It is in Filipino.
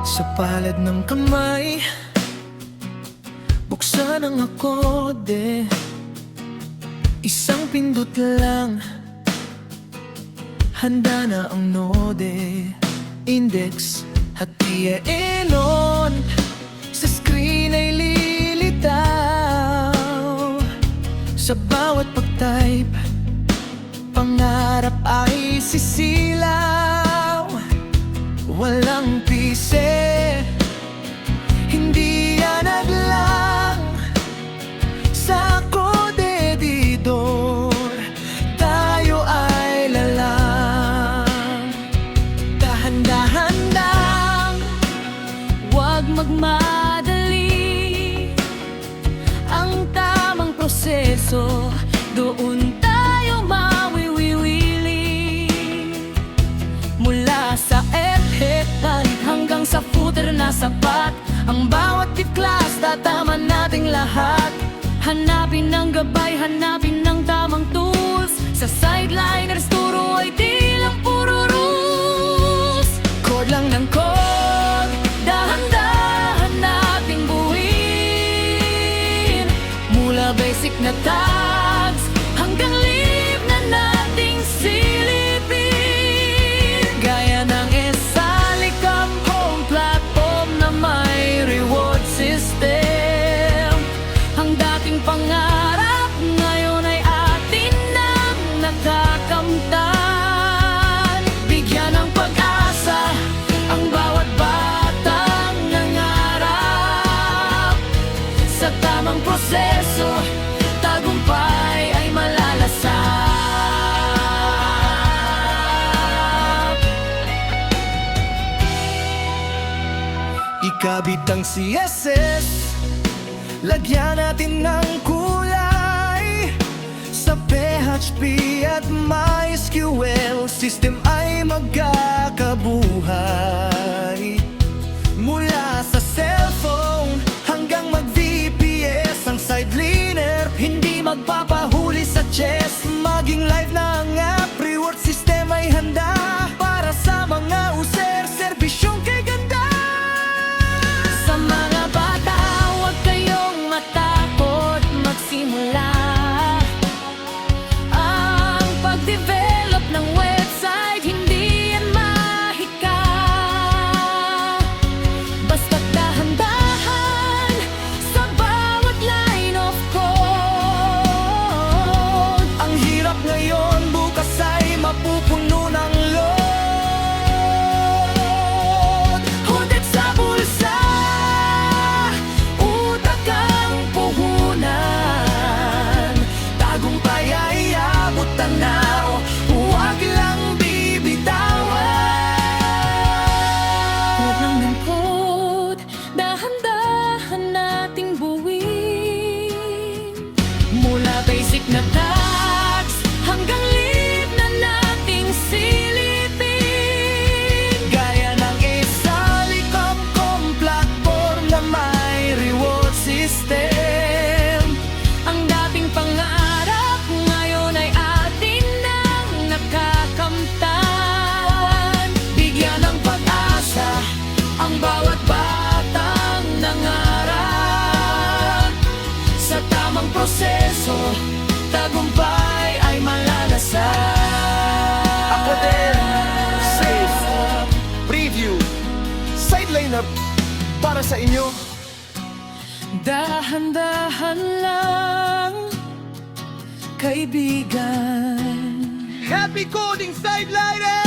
Sa palad ng kamay, buksan ang akorde. Isang pindot lang, handa na ang node. Index at i-enon, sa screen ay lilitaw. Sa bawat pag-type, pangarap ay sisilaw. Walang pise, hindi yan naglang. Sa kodedidor, tayo ay lalang. Dahan-dahan lang, Huwag magmadali. Ang tamang proseso, doon tayo mawiwiwili. Mula sa kahit hanggang sa footer na sapat, ang bawat tip-class tatama nating lahat. Hanapin ng gabay, hanapin ng tamang tools. Sa sideliners, turo ay di lang puro rules. chord lang ng chord, Dahan-dahan nating buuin. mula basic na Tags hanggang live na nating silipin. gaya ng Esalicam home platform na may reward system. Ang dating pangarap ngayon ay atin nang nakakamtan. Bigyan ng pag-asa ang bawat batang nangarap. Sa tamang proseso, tagumpay ay malalasap. Ikabit ang CSS, lagyan natin ng kulay. Sa PHP at MySQL, system ay magkakabuhay. Mula sa cellphone hanggang mag-VPS, ang sideliner hindi magpapahuli sa chess. Maging live na ang app, reward system ay handa para sa mga user, serbisyong kay ganda. Sa mga bata, huwag kayong matakot magsimula. Ang pag-develop ng website, hindi yan mahika. Basta't dahan-dahan sa bawat line of code. Ang hirap ngayon, bukas ay mapupuno ng load. Hudet sa bulsa, utak ang puhunan. Tagumpay ay abot tanaw, huwag lang bibitawan. Huwag lang ng code, dahan-dahan nating buuin. Mula basic na Tags hanggang live na nating silipin. gaya ng Esalicam platform na may reward system. Ang dating pangarap ngayon ay atin nang nakakamtan. Bigyan ng pag-asa ang bawat batang nangarap. Sa tamang proseso, tagumpay ay malalasap. Ako din, safe, preview, sideliner para sa inyo. Dahan-dahan lang, kaibigan. Happy coding, sideliner!